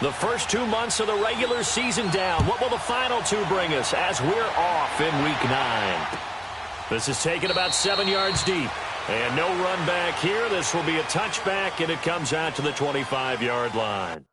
The first 2 months of the regular season down. What will the final two bring us as we're off in Week 9? This is taken about 7 yards deep. And no run back here. This will be a touchback, and it comes out to the 25-yard line.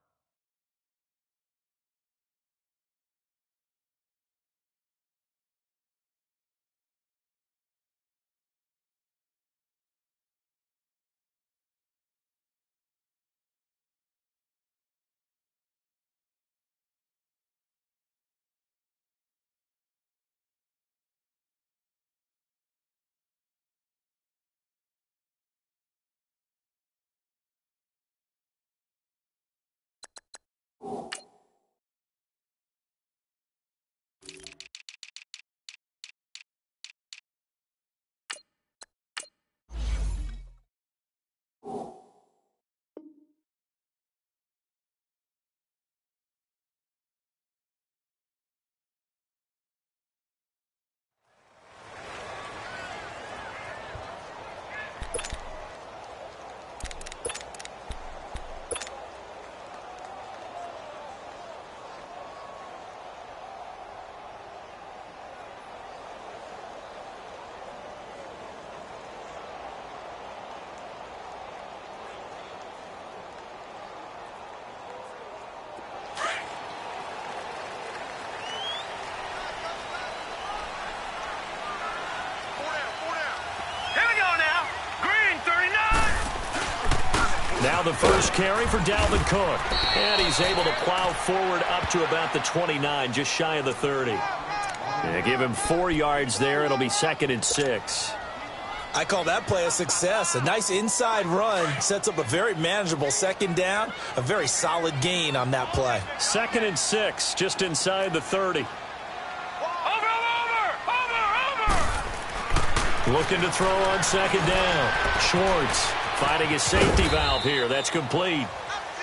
Now the first carry for Dalvin Cook. And he's able to plow forward up to about the 29, just shy of the 30. Yeah, give him 4 yards there. It'll be 2nd and 6. I call that play a success. A nice inside run sets up a very manageable 2nd down. A very solid gain on that play. 2nd and 6, just inside the 30. Looking to throw on 2nd down. Schwartz finding his safety valve here. That's complete.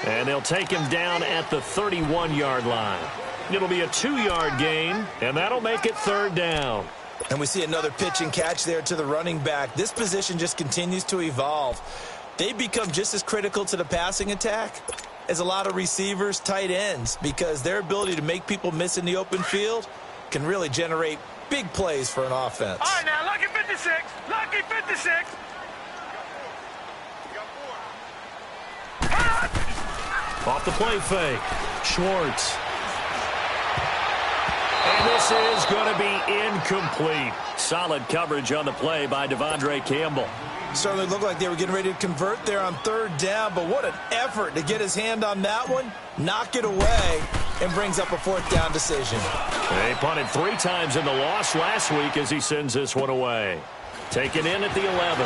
And they'll take him down at the 31-yard line. It'll be a 2-yard gain, and that'll make it 3rd down. And we see another pitch and catch there to the running back. This position just continues to evolve. They become just as critical to the passing attack as a lot of receivers, tight ends, because their ability to make people miss in the open field can really generate big plays for an offense. All right, now, lucky 56. Lucky 56. Off the play fake. Schwartz. And this is going to be incomplete. Solid coverage on the play by Devondre Campbell. Certainly looked like they were getting ready to convert there on 3rd down, but what an effort to get his hand on that one, knock it away, and brings up a 4th down decision. They punted 3 times in the loss last week as he sends this one away. Taken in at the 11.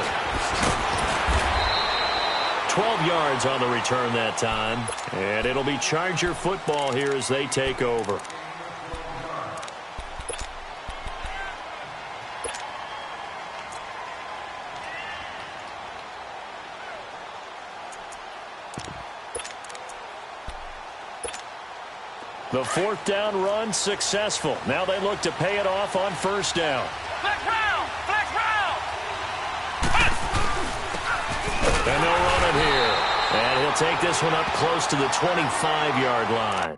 12 yards on the return that time. And it'll be Charger football here as they take over. The 4th down run successful. Now they look to pay it off on 1st down. Flex round! Flex round! And they'll run it here. And he'll take this one up close to the 25-yard line.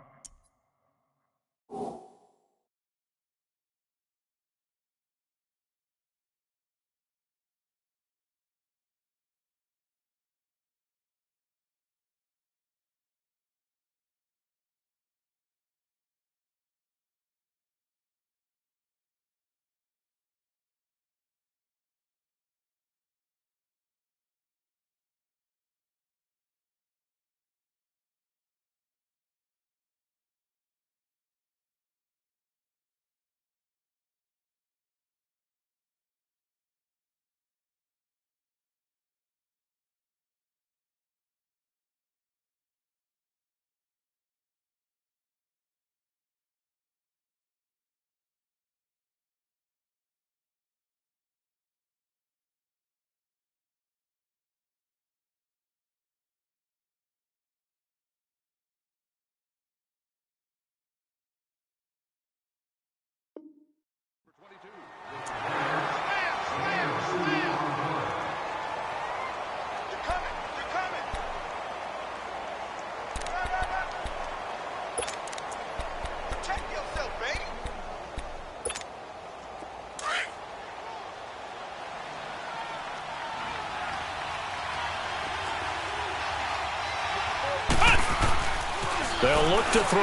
They'll look to throw.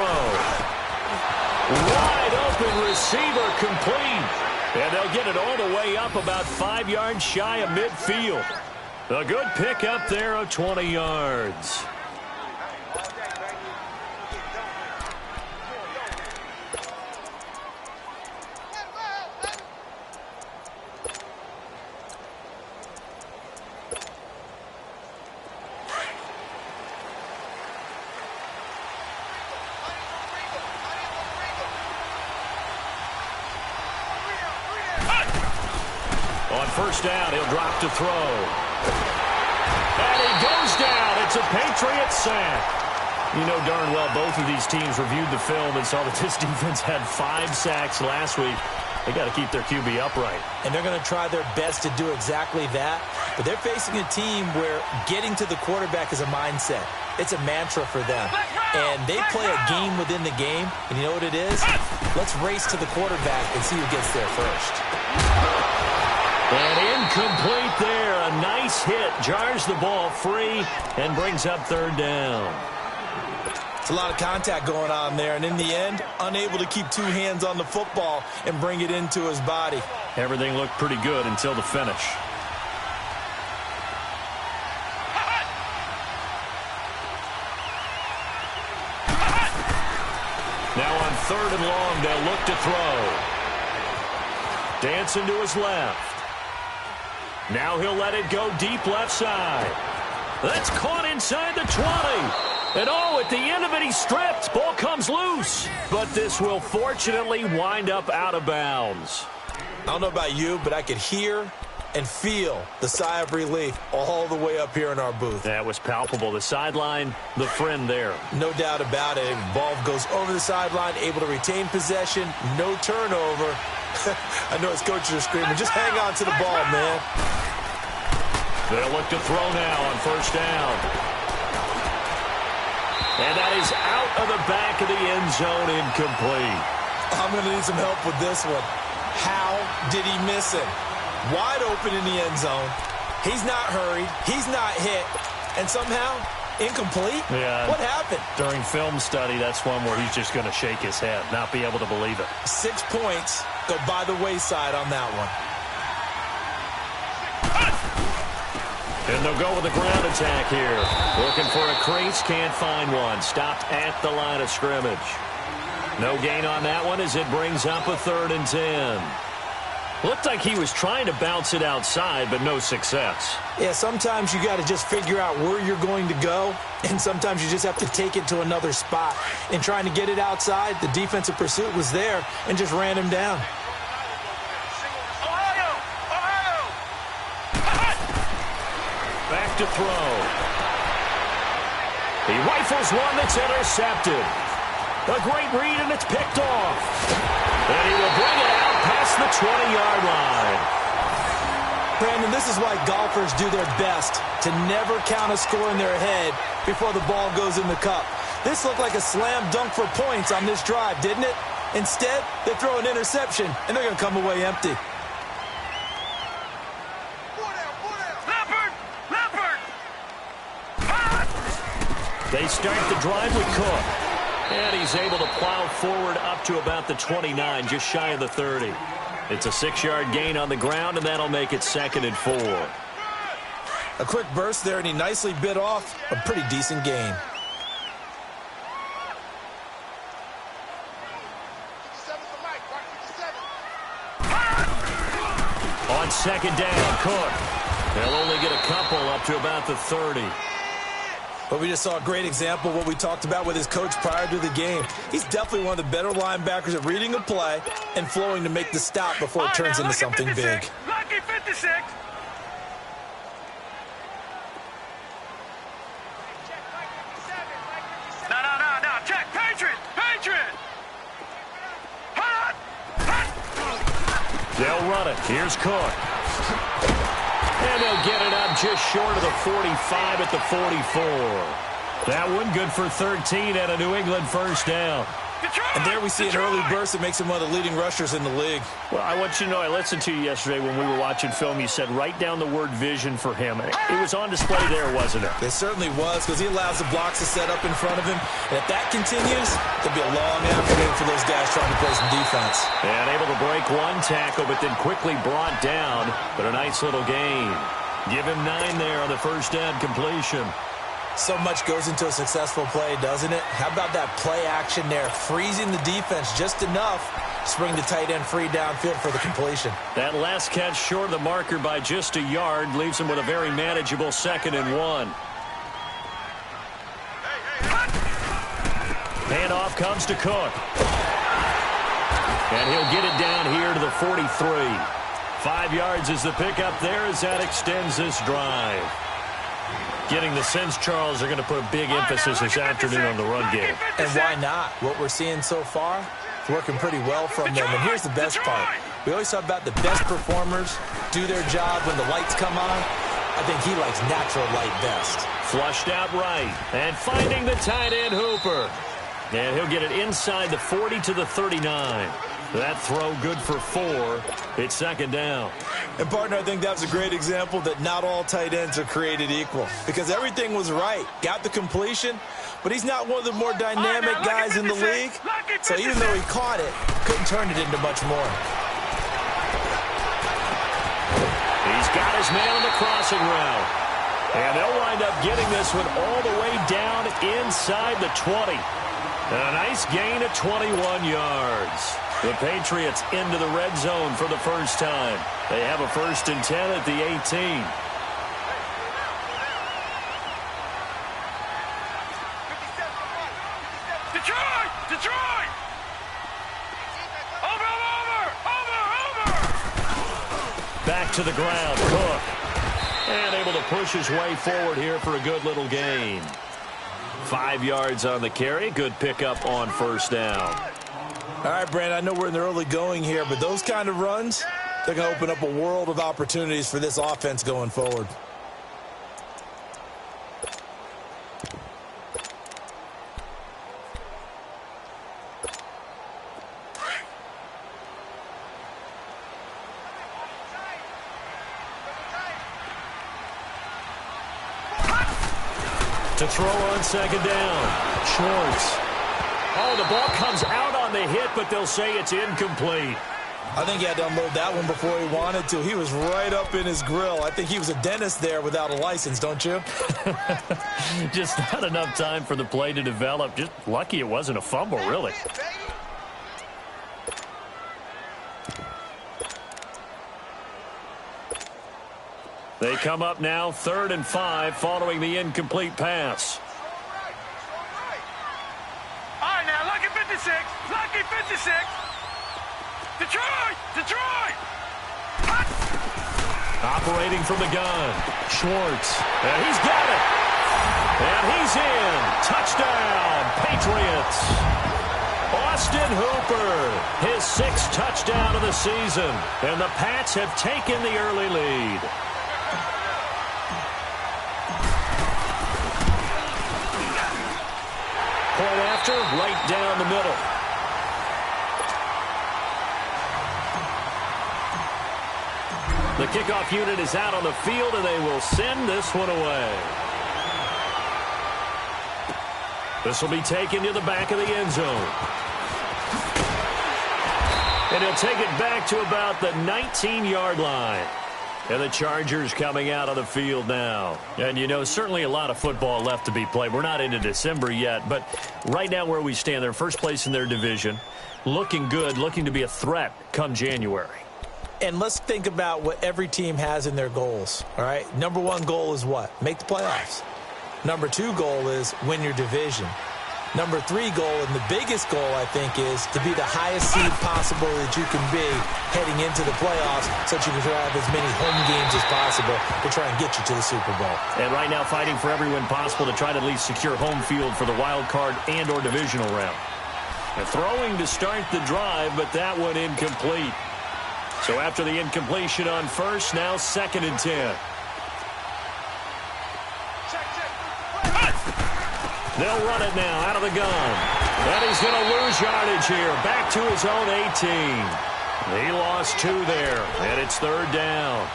Wide open receiver complete. And they'll get it all the way up about 5 yards shy of midfield. A good pick up there of 20 yards. On first down, he'll drop to throw. And he goes down. It's a Patriots sack. You know darn well both of these teams reviewed the film and saw that this defense had 5 sacks last week. They got to keep their QB upright. And they're going to try their best to do exactly that. But they're facing a team where getting to the quarterback is a mindset. It's a mantra for them. And they play a game within the game. And you know what it is? Let's race to the quarterback and see who gets there first. And incomplete there. A nice hit. Jars the ball free and brings up third down. It's a lot of contact going on there. And in the end, unable to keep 2 hands on the football and bring it into his body. Everything looked pretty good until the finish. Now on third and long, they'll look to throw. Dancing to his left. Now he'll let it go deep left side. That's caught inside the 20. And oh, at the end of it, he stripped. Ball comes loose. But this will fortunately wind up out of bounds. I don't know about you, but I could hear and feel the sigh of relief all the way up here in our booth. That was palpable. The sideline, the friend there. No doubt about it. Ball goes over the sideline, able to retain possession, no turnover. I know his coaches are screaming, just hang on to the ball, man. They'll look to throw now on first down. And that is out of the back of the end zone, incomplete. I'm going to need some help with this one. How did he miss it? Wide open in the end zone. He's not hurried. He's not hit. And somehow, incomplete? Yeah. What happened? During film study, that's one where he's just going to shake his head, not be able to believe it. 6 points go by the wayside on that one. And they'll go with a ground attack here. Looking for a crease, can't find one. Stopped at the line of scrimmage. No gain on that one as it brings up a 3rd and 10. Looked like he was trying to bounce it outside, but no success. Yeah, sometimes you got to just figure out where you're going to go, and sometimes you just have to take it to another spot. In trying to get it outside, the defensive pursuit was there and just ran him down. Back to throw. He rifles one that's intercepted. A great read, and it's picked off. And he will bring it out past the 20-yard line. Brandon, this is why golfers do their best to never count a score in their head before the ball goes in the cup. This looked like a slam dunk for points on this drive, didn't it? Instead, they throw an interception, and they're going to come away empty. They start the drive with Cook. And he's able to plow forward up to about the 29, just shy of the 30. It's a 6-yard gain on the ground, and that'll make it 2nd and 4. A quick burst there, and he nicely bit off a pretty decent gain. On 2nd down, Cook. They'll only get a couple up to about the 30. But we just saw a great example of what we talked about with his coach prior to the game. He's definitely one of the better linebackers at reading a play and flowing to make the stop before it turns into something big. Lucky 56. No. Check. Patriot. They'll run it. Here's Cook. And they'll get it up just short of the 45 at the 44. That one good for 13 and a New England first down. And there we see an early burst that makes him one of the leading rushers in the league. Well, I want you to know, I listened to you yesterday when we were watching film. You said write down the word vision for him. It was on display there, wasn't it? It certainly was, because he allows the blocks to set up in front of him. And if that continues, it'll be a long afternoon for those guys trying to play some defense. And able to break one tackle, but then quickly brought down. But a nice little gain. Give him 9 there on the first down completion. So much goes into a successful play, doesn't it? How about that play action there, freezing the defense just enough to bring the tight end free downfield for the completion. That last catch short of the marker by just a yard leaves him with a very manageable 2nd and 1. Handoff comes to Cook. And he'll get it down here to the 43. 5 yards is the pickup there as that extends this drive. Getting the sense, Charles, are going to put a big emphasis this afternoon on the run game. And why not? What we're seeing so far, it's working pretty well from them. And here's the best part. We always talk about the best performers do their job when the lights come on. I think he likes natural light best. Flushed out right. And finding the tight end Hooper. And he'll get it inside the 40 to the 39. That throw good for 4. It's 2nd down. And, partner, I think that was a great example that not all tight ends are created equal. Because everything was right. Got the completion, but he's not one of the more dynamic guys in the league. So even though he caught it, couldn't turn it into much more. He's got his man on the crossing route. And they'll wind up getting this one all the way down inside the 20. A nice gain of 21 yards. The Patriots into the red zone for the first time. They have a 1st and 10 at the 18. Detroit! Over! Back to the ground, Cook. And able to push his way forward here for a good little gain. 5 yards on the carry. Good pickup on 1st down. All right, Brandon, I know we're in the early going here, but those kind of runs, they're going to open up a world of opportunities for this offense going forward. To throw on 2nd down. Schwartz. Oh, the ball comes out on the hit, but they'll say it's incomplete. I think he had to unload that one before he wanted to. He was right up in his grill. I think he was a dentist there without a license, don't you? Just not enough time for the play to develop. Just lucky it wasn't a fumble, really. They come up now 3rd and 5 following the incomplete pass. All right, now, lucky 56. Lucky 56. Detroit! Operating from the gun. Schwartz. And he's got it. And he's in. Touchdown, Patriots. Austin Hooper, his 6th touchdown of the season. And the Pats have taken the early lead. Point after, right down the middle. The kickoff unit is out on the field, and they will send this one away. This will be taken to the back of the end zone. And he'll take it back to about the 19-yard line. And the Chargers coming out on the field now. And, you know, certainly a lot of football left to be played. We're not into December yet, but right now where we stand, they're first place in their division. Looking good, looking to be a threat come January. And let's think about what every team has in their goals, all right? Number 1 goal is what? Make the playoffs. Number 2 goal is win your division. Number 3 goal, and the biggest goal, I think, is to be the highest seed possible that you can be heading into the playoffs so that you can have as many home games as possible to try and get you to the Super Bowl. And right now fighting for every win possible to try to at least secure home field for the wild card and or divisional round. And throwing to start the drive, but that one incomplete. So after the incompletion on first, now 2nd and 10. They'll run it now out of the gun. And he's going to lose yardage here. Back to his own 18. He lost 2 there, and it's 3rd down.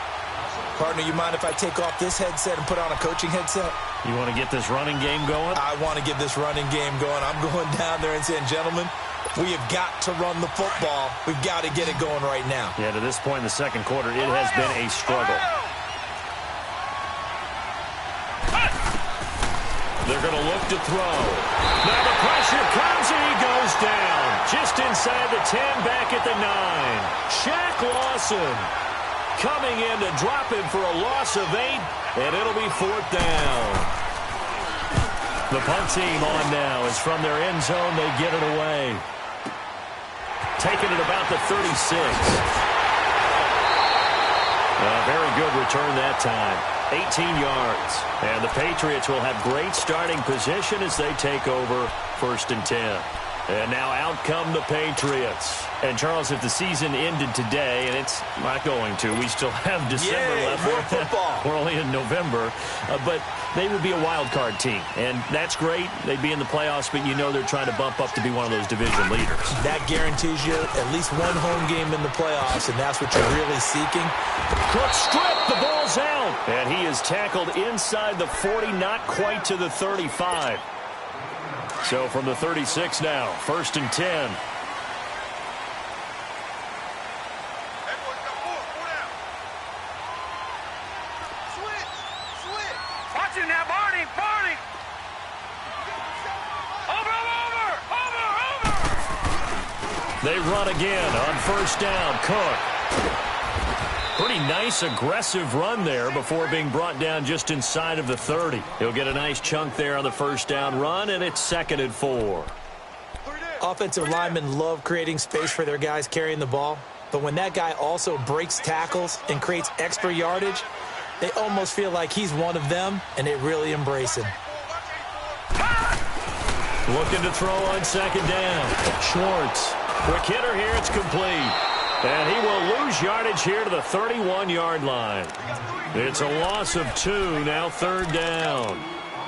Partner, you mind if I take off this headset and put on a coaching headset? You want to get this running game going? I want to get this running game going. I'm going down there and saying, gentlemen, we have got to run the football. We've got to get it going right now. Yeah, to this point in the second quarter, it has been a struggle. They're going to look to throw. Now the pressure comes and he goes down. Just inside the 10, back at the 9. Shaq Lawson coming in to drop him for a loss of 8, and it'll be 4th down. The punt team on now is from their end zone. They get it away. Taking it about the 36. A very good return that time. 18 yards. And the Patriots will have great starting position as they take over 1st and 10. And now out come the Patriots. And, Charles, if the season ended today, and it's not going to, we still have December left. More football. We're only in November. But they would be a wild card team. And that's great. They'd be in the playoffs, but you know they're trying to bump up to be one of those division leaders. That guarantees you at least one home game in the playoffs, and that's what you're really seeking. Cook stripped. The ball's out. And he is tackled inside the 40, not quite to the 35. So from the 36 now, 1st and 10. Watch him now, Barney. Over. They run again on 1st down. Cook. Pretty nice, aggressive run there before being brought down just inside of the 30. He'll get a nice chunk there on the 1st down run, and it's 2nd and 4. Offensive linemen love creating space for their guys carrying the ball, but when that guy also breaks tackles and creates extra yardage, they almost feel like he's one of them, and they really embrace him. Looking to throw on 2nd down. Schwartz. Quick hitter here. It's complete. And he will lose yardage here to the 31-yard line. It's a loss of 2, now 3rd down.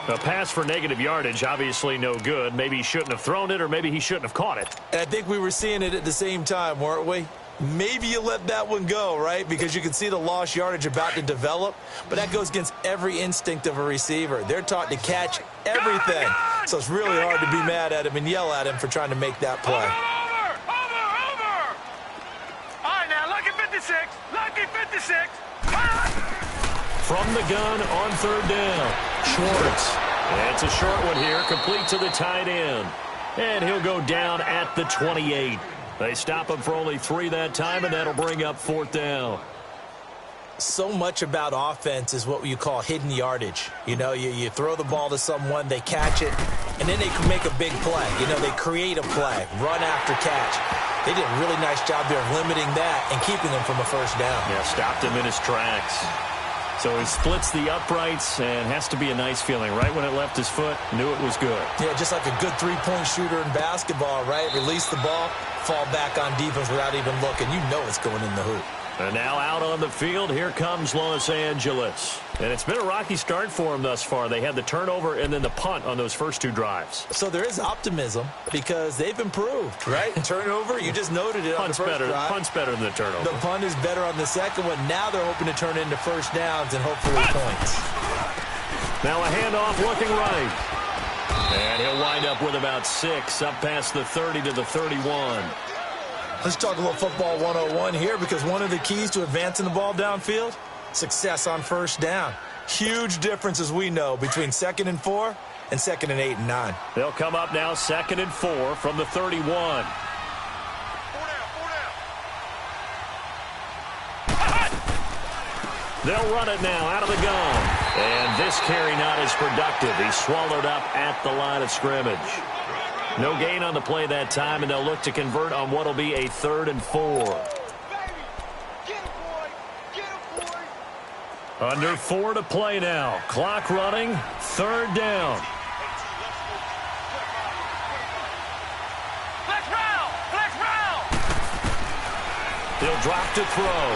A pass for negative yardage, obviously no good. Maybe he shouldn't have thrown it, or maybe he shouldn't have caught it. And I think we were seeing it at the same time, weren't we? Maybe you let that one go, right? Because you can see the lost yardage about to develop. But that goes against every instinct of a receiver. They're taught to catch everything. So it's really hard to be mad at him and yell at him for trying to make that play. Lucky 56. From the gun on 3rd down. Schwartz. And it's a short one here, complete to the tight end. And he'll go down at the 28. They stop him for only 3 that time, and that'll bring up 4th down. So much about offense is what you call hidden yardage. You know, you throw the ball to someone, they catch it, and then they can make a big play. You know, they create a play, run after catch. They did a really nice job there of limiting that and keeping him from a 1st down. Yeah, stopped him in his tracks. So he splits the uprights, and has to be a nice feeling. Right when it left his foot, knew it was good. Yeah, just like a good three-point shooter in basketball, right? Release the ball, fall back on defense without even looking. You know it's going in the hoop. And now out on the field, here comes Los Angeles. And it's been a rocky start for them thus far. They had the turnover and then the punt on those first 2 drives. So there is optimism because they've improved, right? Turnover, you just noted it on the first drive. Punt's better than the turnover. The punt is better on the second one. Now they're hoping to turn into 1st downs and hopefully points. Now a handoff looking right. And he'll wind up with about 6 up past the 30 to the 31. Let's talk a little football 101 here because one of the keys to advancing the ball downfield, success on 1st down. Huge difference, as we know, between 2nd and 4 and 2nd and 8 and 9. They'll come up now 2nd and 4 from the 31. They'll run it now out of the gun. And this carry not as productive. He's swallowed up at the line of scrimmage. No gain on the play that time, and they'll look to convert on what will be a 3rd and 4. Under 4 to play now. Clock running. 3rd down. He'll drop to throw.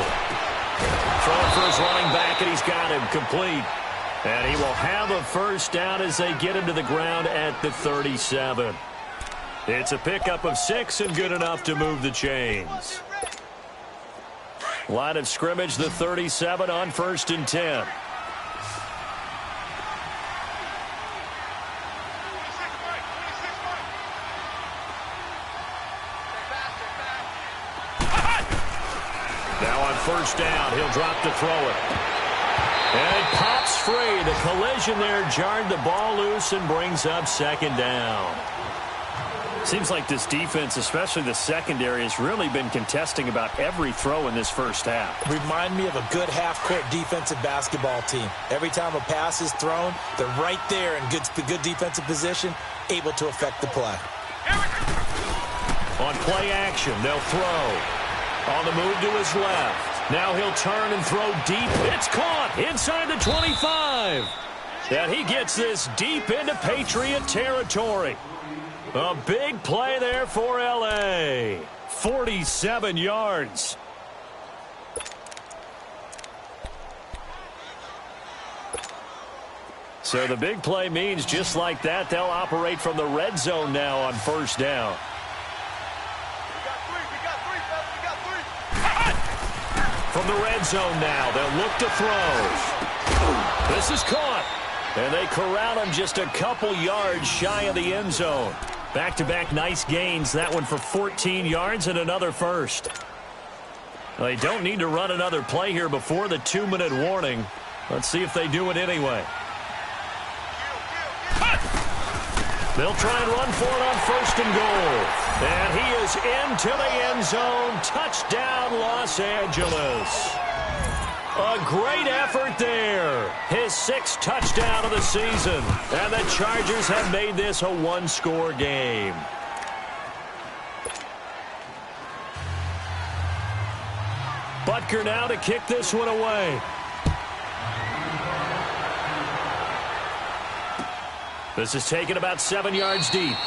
Throwing for his running back, and he's got him complete. And he will have a 1st down as they get him to the ground at the 37. It's a pickup of 6 and good enough to move the chains. Line of scrimmage, the 37 on 1st and 10. Now on 1st down, he'll drop to throw it. And it pops free. The collision there jarred the ball loose and brings up 2nd down. Seems like this defense, especially the secondary, has really been contesting about every throw in this first half. Remind me of a good half-court defensive basketball team. Every time a pass is thrown, they're right there in good defensive position, able to affect the play. On play action, they'll throw. On the move to his left. Now he'll turn and throw deep. It's caught inside the 25. And he gets this deep into Patriot territory. A big play there for L.A. 47 yards. So the big play means just like that, they'll operate from the red zone now on 1st down. From the red zone now, they'll look to throw. This is caught. And they corral him just a couple yards shy of the end zone. Back-to-back nice gains. That one for 14 yards and another first. They don't need to run another play here before the 2-minute warning. Let's see if they do it anyway. They'll try and run for it on 1st and goal. And he is into the end zone. Touchdown, Los Angeles. A great effort there. His 6th touchdown of the season. And the Chargers have made this a 1-score game. Butker now to kick this one away. This is taken about 7 yards deep.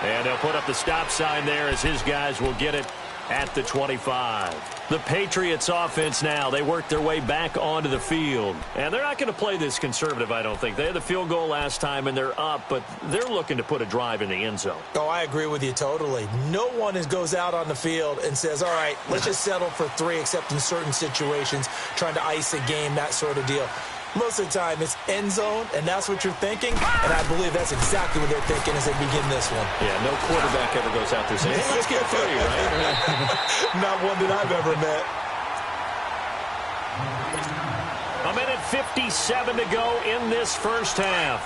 And they'll put up the stop sign there as his guys will get it at the 25. The Patriots offense now, they work their way back onto the field. And they're not going to play this conservative, I don't think. They had the field goal last time and they're up, but they're looking to put a drive in the end zone. Oh, I agree with you totally. No one goes out on the field and says, all right, let's just settle for 3, except in certain situations, trying to ice a game, that sort of deal. Most of the time, it's end zone, and that's what you're thinking. And I believe that's exactly what they're thinking as they begin this one. Yeah, no quarterback ever goes out there saying, hey, let's get 3, right? Not one that I've ever met. A minute 57 to go in this first half.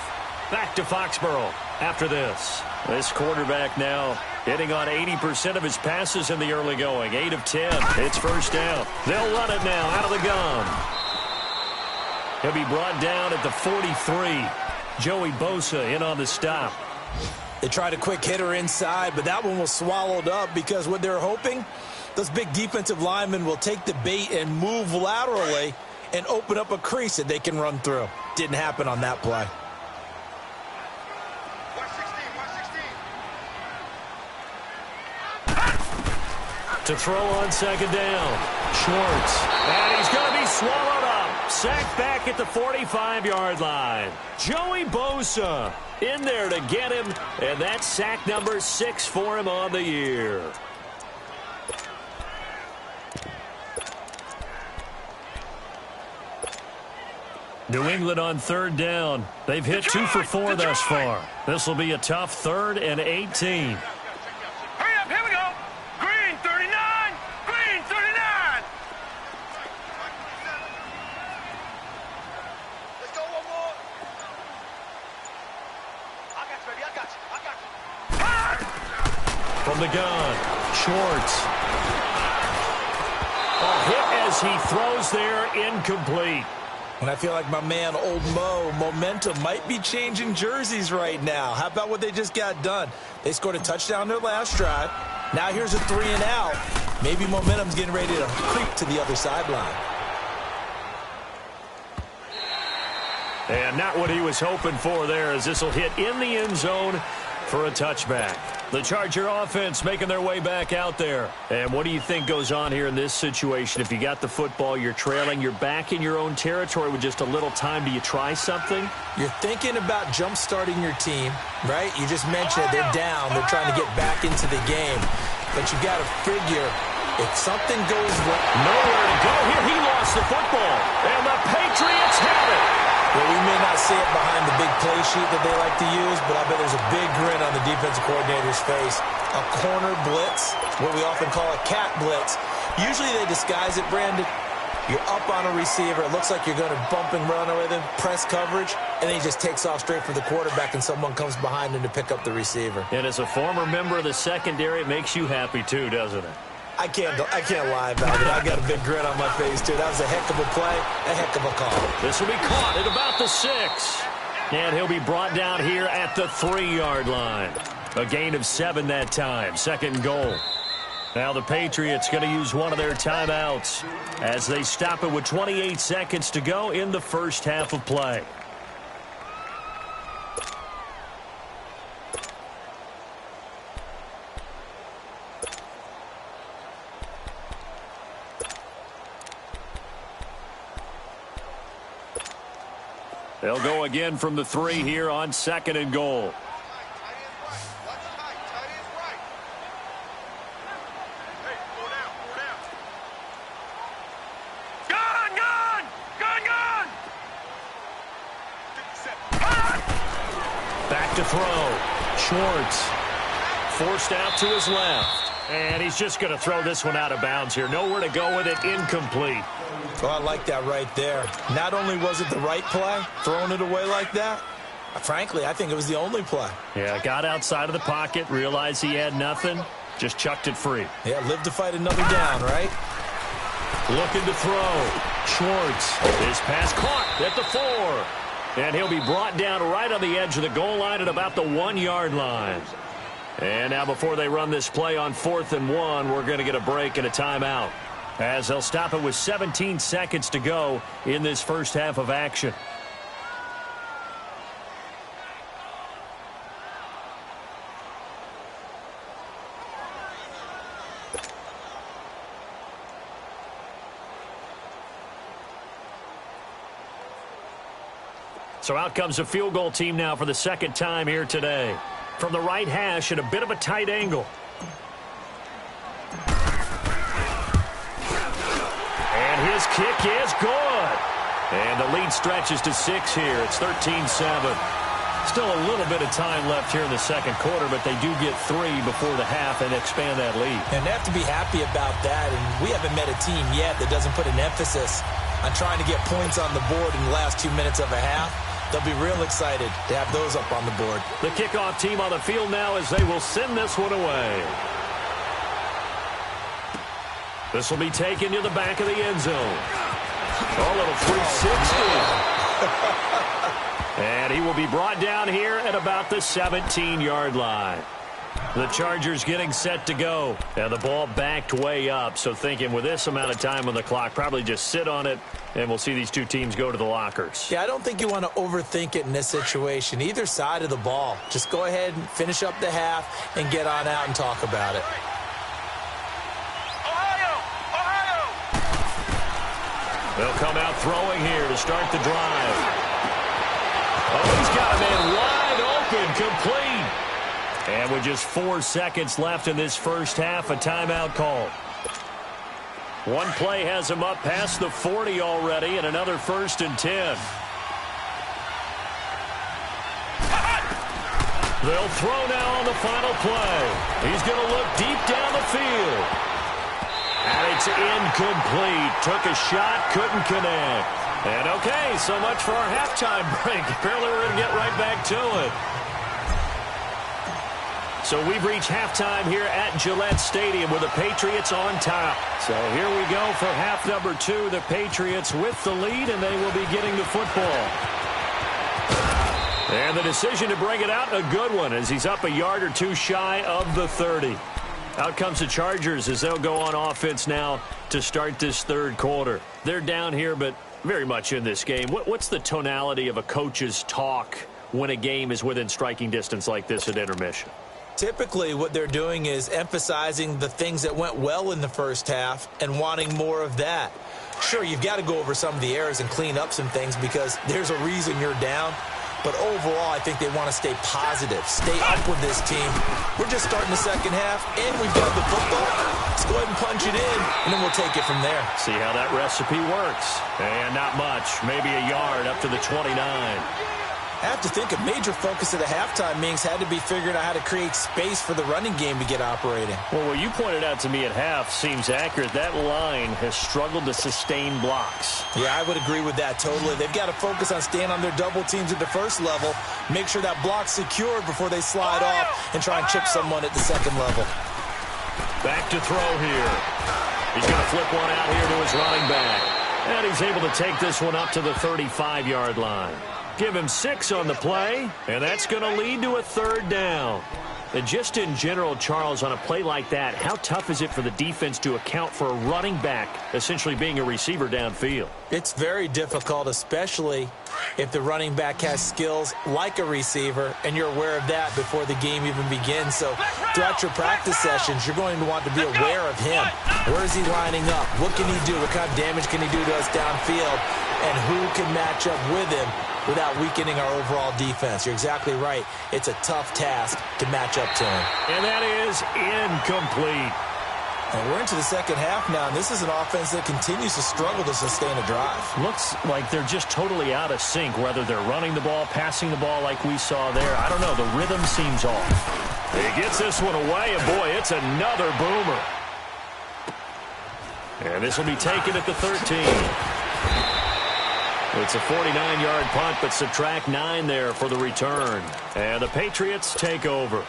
Back to Foxborough after this. This quarterback now hitting on 80% of his passes in the early going. 8 of 10. It's 1st down. They'll run it now out of the gun. He'll be brought down at the 43. Joey Bosa in on the stop. They tried a quick hitter inside, but that one was swallowed up because what they're hoping, those big defensive linemen will take the bait and move laterally and open up a crease that they can run through. Didn't happen on that play. To throw on 2nd down. Schwartz. And he's going to be swallowed up. Sacked back at the 45-yard line. Joey Bosa in there to get him. And that's sack number 6 for him on the year. New England on 3rd down. They've hit 2 for 4 thus far. This will be a tough 3rd and 18. From the gun, Schwartz. A hit as he throws there, incomplete. And I feel like my man, Old Mo, momentum might be changing jerseys right now. How about what they just got done? They scored a touchdown their last drive. Now here's a 3 and out. Maybe momentum's getting ready to creep to the other sideline. And not what he was hoping for there, as this will hit in the end zone. for a touchback. The Charger offense making their way back out there. And what do you think goes on here in this situation? If you got the football, you're trailing, you're back in your own territory with just a little time. Do you try something? You're thinking about jump-starting your team, right? You just mentioned it. They're down. They're trying to get back into the game. But you got to figure if something goes wrong. Nowhere to go here. He lost the football. And the Patriots have it. Well, we may not see it behind the big play sheet that they like to use, but I bet there's a big grin on the defensive coordinator's face. A corner blitz, what we often call a cat blitz. Usually they disguise it, Brandon. You're up on a receiver. It looks like you're going to bump and run with him, press coverage, and then he just takes off straight for the quarterback, and someone comes behind him to pick up the receiver. And as a former member of the secondary, it makes you happy too, doesn't it? I can't lie about it. I got a big grin on my face, too. That was a heck of a play, a heck of a call. This will be caught at about the 6. And he'll be brought down here at the 3-yard line. A gain of 7 that time. 2nd and goal. Now the Patriots going to use one of their timeouts as they stop it with 28 seconds to go in the first half of play. They'll go again from the 3 here on 2nd and goal. Back to throw. Schwartz forced out to his left. And he's just going to throw this one out of bounds here. Nowhere to go with it. Incomplete. Oh, I like that right there. Not only was it the right play, throwing it away like that, frankly, I think it was the only play. Yeah, got outside of the pocket, realized he had nothing, just chucked it free. Yeah, live to fight another down, right? Looking to throw. Schwartz. His pass caught at the 4. And he'll be brought down right on the edge of the goal line at about the 1-yard line. And now before they run this play on 4th and 1, we're going to get a break and a timeout, as they'll stop it with 17 seconds to go in this first half of action. So out comes a field goal team now for the 2nd time here today. From the right hash at a bit of a tight angle. His kick is good. And the lead stretches to 6 here. It's 13-7. Still a little bit of time left here in the 2nd quarter, but they do get 3 before the half and expand that lead. And they have to be happy about that. And we haven't met a team yet that doesn't put an emphasis on trying to get points on the board in the last 2 minutes of a half. They'll be real excited to have those up on the board. The kickoff team on the field now as they will send this one away. This will be taken to the back of the end zone. A little 360. And he will be brought down here at about the 17-yard line. The Chargers getting set to go. And the ball backed way up. So thinking with this amount of time on the clock, probably just sit on it, and we'll see these two teams go to the lockers. Yeah, I don't think you want to overthink it in this situation. Either side of the ball. Just go ahead and finish up the half and get on out and talk about it. They'll come out throwing here to start the drive. Oh, he's got a man wide open, complete. And with just 4 seconds left in this first half, a timeout call. One play has him up past the 40 already, and another 1st and 10. They'll throw now on the final play. He's going to look deep down the field. And it's incomplete. Took a shot, couldn't connect. And okay, so much for our halftime break. Apparently we're going to get right back to it. So we've reached halftime here at Gillette Stadium with the Patriots on top. So here we go for half number 2. The Patriots with the lead, and they will be getting the football. And the decision to bring it out, a good one, as he's up a yard or 2 shy of the 30. Out comes the Chargers as they'll go on offense now to start this 3rd quarter. They're down here, but very much in this game. What's the tonality of a coach's talk when a game is within striking distance like this at intermission? Typically, what they're doing is emphasizing the things that went well in the first half and wanting more of that. Sure, you've got to go over some of the errors and clean up some things because there's a reason you're down. But overall, I think they want to stay positive, stay up with this team. We're just starting the second half, and we've got the football. Let's go ahead and punch it in, and then we'll take it from there. See how that recipe works. And not much, maybe a yard up to the 29. I have to think a major focus of the halftime meetings had to be figuring out how to create space for the running game to get operating. Well, what you pointed out to me at half seems accurate. That line has struggled to sustain blocks. Yeah, I would agree with that totally. They've got to focus on staying on their double teams at the first level, make sure that block's secured before they slide off and try and chip someone at the second level. Back to throw here. He's going to flip one out here to his running back. And he's able to take this one up to the 35-yard line. Give him 6 on the play, and that's going to lead to a third down. And just in general, Charles, on a play like that, how tough is it for the defense to account for a running back essentially being a receiver downfield? It's very difficult, especially if the running back has skills like a receiver, and you're aware of that before the game even begins. So throughout your practice sessions, you're going to want to be aware of him. Where is he lining up? What can he do? What kind of damage can he do to us downfield? And who can match up with him without weakening our overall defense? You're exactly right. It's a tough task to match up to him. And that is incomplete. And we're into the second half now, and this is an offense that continues to struggle to sustain a drive. Looks like they're just totally out of sync, whether they're running the ball, passing the ball like we saw there. I don't know. The rhythm seems off. He gets this one away, and boy, it's another boomer. And this will be taken at the 13. It's a 49-yard punt, but subtract 9 there for the return. And the Patriots take over.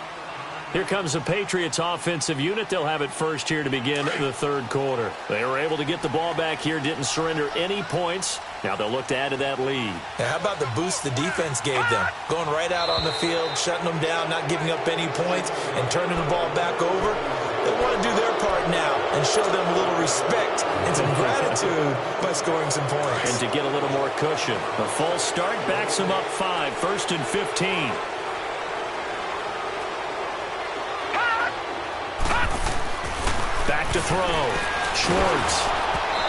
Here comes the Patriots offensive unit. They'll have it first here to begin the third quarter. They were able to get the ball back here, didn't surrender any points. Now they'll look to add to that lead. Now, how about the boost the defense gave them? Going right out on the field, shutting them down, not giving up any points, and turning the ball back over. They want to do their part now and show them a little respect and some gratitude by scoring some points. And to get a little more cushion. A false start backs them up 5, 1st and 15. Back to throw. Schwartz.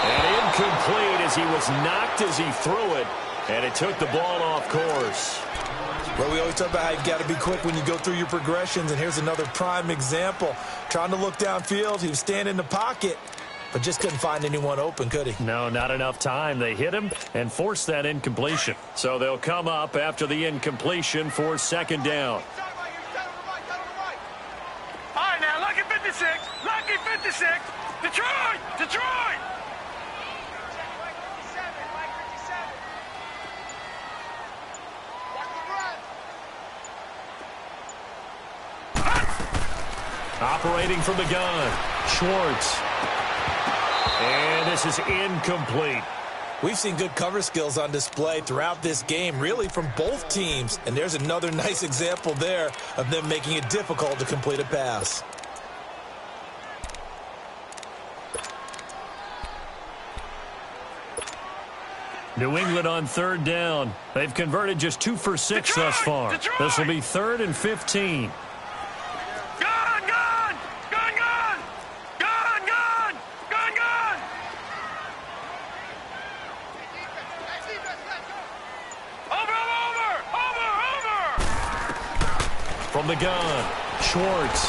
And incomplete as he was knocked as he threw it. And it took the ball off course. Well, we always talk about how you've got to be quick when you go through your progressions, and here's another prime example. Trying to look downfield, he was standing in the pocket, but just couldn't find anyone open, could he? No, not enough time. They hit him and forced that incompletion. So they'll come up after the incompletion for second down. All right, now, lucky 56, lucky 56, Detroit, Detroit! Operating from the gun, Schwartz. And this is incomplete. We've seen good cover skills on display throughout this game, really from both teams. And there's another nice example there of them making it difficult to complete a pass. New England on third down. They've converted just 2 for 6 thus far. This will be 3rd and 15. From the gun, Schwartz.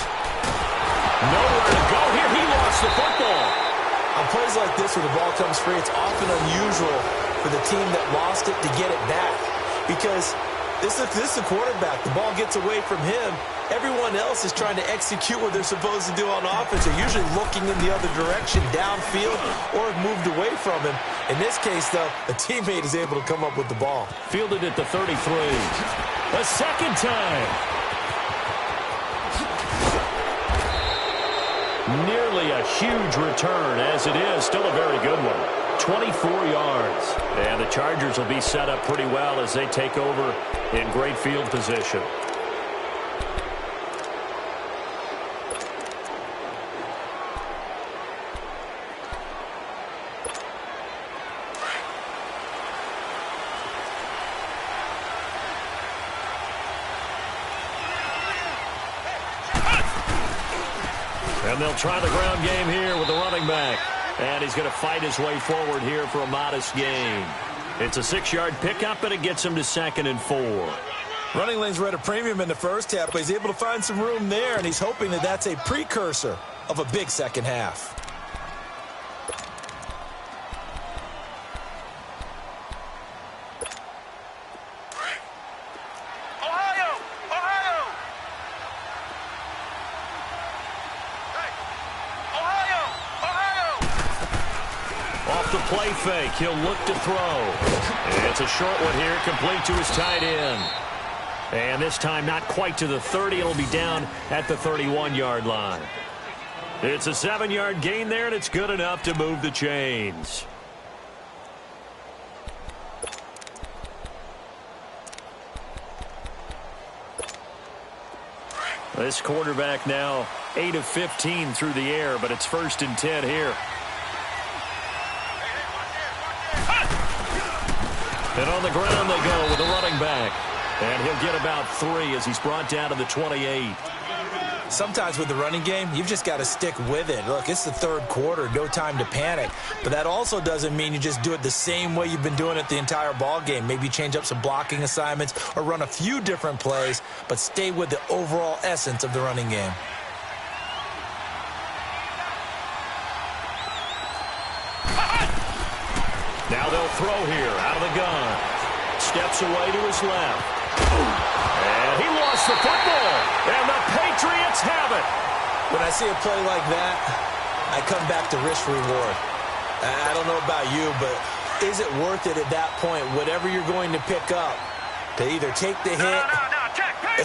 Nowhere to go here. He lost the football. On plays like this where the ball comes free, it's often unusual for the team that lost it to get it back. Because this is the quarterback. The ball gets away from him. Everyone else is trying to execute what they're supposed to do on offense. They're usually looking in the other direction, downfield, or have moved away from him. In this case, though, a teammate is able to come up with the ball. Fielded at the 33. A second time. Nearly a huge return, as it is still a very good one. 24 yards. And the Chargers will be set up pretty well as they take over in great field position. And they'll try the ground game here with the running back. And he's going to fight his way forward here for a modest gain. It's a 6-yard pickup, and it gets him to 2nd and 4. Running lanes were at a premium in the first half, but he's able to find some room there, and he's hoping that that's a precursor of a big second half. Off the play fake, he'll look to throw. It's a short one here, complete to his tight end. And this time not quite to the 30. It'll be down at the 31-yard line. It's a 7-yard gain there, and it's good enough to move the chains. This quarterback now 8 of 15 through the air, but it's 1st and 10 here. And on the ground they go with the running back. And he'll get about 3 as he's brought down to the 28. Sometimes with the running game, you've just got to stick with it. Look, it's the 3rd quarter, no time to panic. But that also doesn't mean you just do it the same way you've been doing it the entire ball game. Maybe change up some blocking assignments or run a few different plays, but stay with the overall essence of the running game. Now they'll throw here out of the gun. Steps away to his left. And he lost the football. And the Patriots have it. When I see a play like that, I come back to risk-reward. I don't know about you, but is it worth it at that point, whatever you're going to pick up, to either take the hit,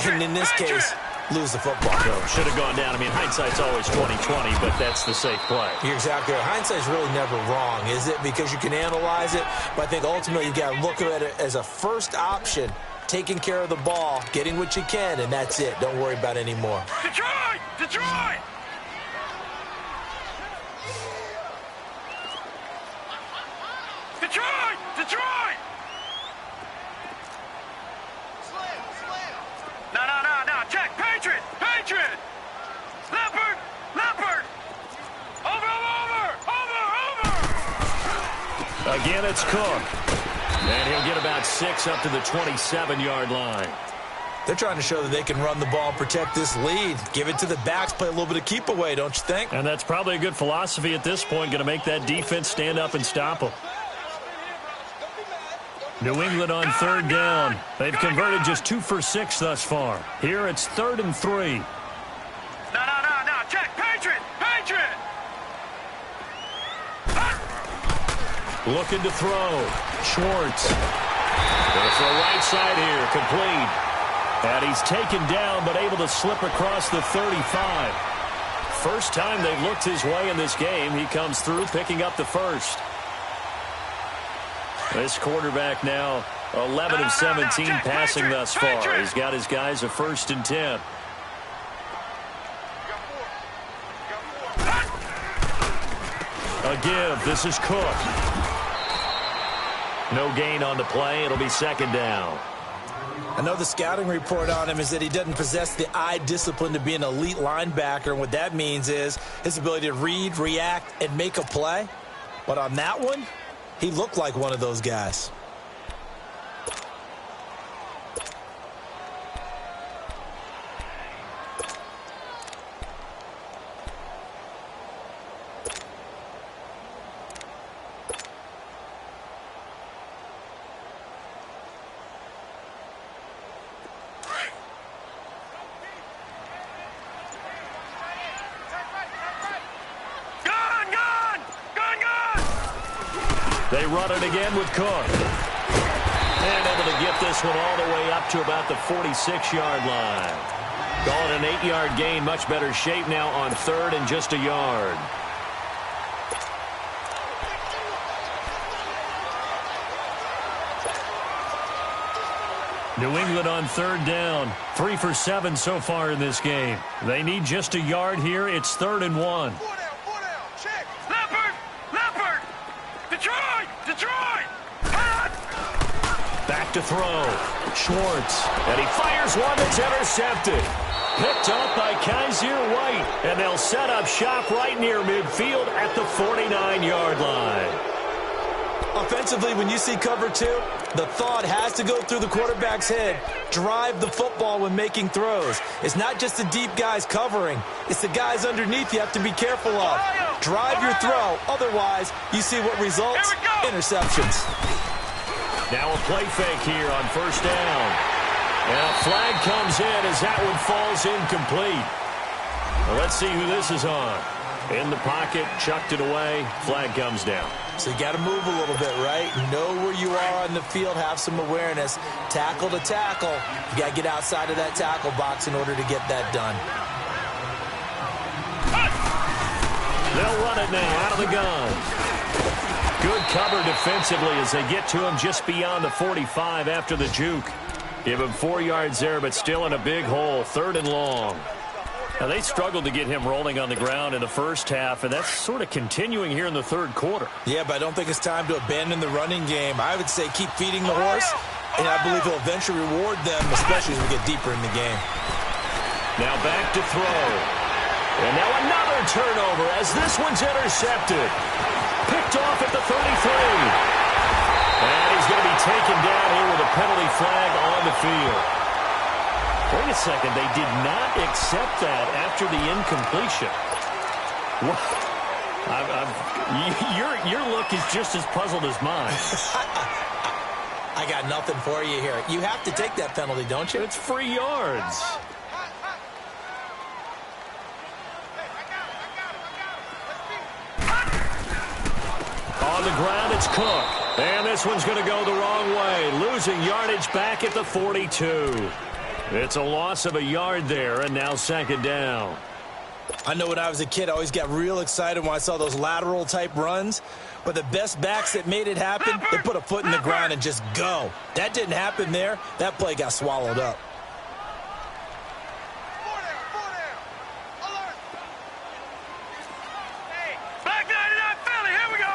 and in this case, lose the football? Should have gone down. I mean, hindsight's always 20/20, but that's the safe play. You're exactly right. Hindsight's really never wrong, is it? Because you can analyze it, but I think ultimately you got to look at it as a first option, taking care of the ball, getting what you can, and that's it. Don't worry about it anymore. Detroit! Detroit! Detroit! Detroit! No. Check. Patriot! Patriot! Leopard! Leopard! Over! Again, it's Cook. And he'll get about 6 up to the 27-yard line. They're trying to show that they can run the ball and protect this lead. Give it to the backs, play a little bit of keep away, don't you think? And that's probably a good philosophy at this point, going to make that defense stand up and stop them. New England on 3rd down. They've converted just 2 for 6 thus far. Here it's 3rd and 3. No. Check. Patriot! Patriot! Looking to throw. Schwartz. Goes to the right side here. Complete. And he's taken down, but able to slip across the 35. First time they've looked his way in this game. He comes through, picking up the first. This quarterback now 11 of 17 passing thus far. He's got his guys a 1st and 10. A give. This is Cook. No gain on the play. It'll be 2nd down. I know the scouting report on him is that he doesn't possess the eye discipline to be an elite linebacker, and what that means is his ability to read, react, and make a play. But on that one, he looked like one of those guys. They run it again with Cook. And able to get this one all the way up to about the 46-yard line. Call it an 8-yard gain. Much better shape now on 3rd and just a yard. New England on 3rd down. 3 for 7 so far in this game. They need just a yard here. It's 3rd and 1. Back to throw. Schwartz. And he fires one that's intercepted. Picked up by Kaiser White, and they'll set up shop right near midfield at the 49-yard line. Offensively, when you see cover two, the thought has to go through the quarterback's head. Drive the football when making throws. It's not just the deep guys covering. It's the guys underneath you have to be careful of. Drive your throw. Otherwise, you see what results? Interceptions. Now a play fake here on first down. And a flag comes in as that one falls incomplete. Well, let's see who this is on. In the pocket, chucked it away. Flag comes down. So you got to move a little bit, right? Know where you are on the field, have some awareness. Tackle to tackle. You got to get outside of that tackle box in order to get that done. They'll run it now out of the gun. Good cover defensively as they get to him just beyond the 45 after the juke. Give him 4 yards there, but still in a big hole. 3rd and long. Now, they struggled to get him rolling on the ground in the first half, and that's sort of continuing here in the third quarter. Yeah, but I don't think it's time to abandon the running game. I would say keep feeding the horse, and I believe he'll eventually reward them, especially as we get deeper in the game. Now back to throw. And now another turnover as this one's intercepted. Picked off at the 33. And he's going to be taken down here with a penalty flag on the field. Wait a second, they did not accept that after the incompletion. Your look is just as puzzled as mine. I got nothing for you here. You have to take that penalty, don't you? It's free yards. On the ground, it's Cook. And this one's going to go the wrong way. Losing yardage back at the 42. It's a loss of a yard there, and now 2nd down. I know when I was a kid, I always got real excited when I saw those lateral-type runs. But the best backs that made it happen, they put a foot in the ground and just go. That didn't happen there. That play got swallowed up. Back 99 Philly, here we go.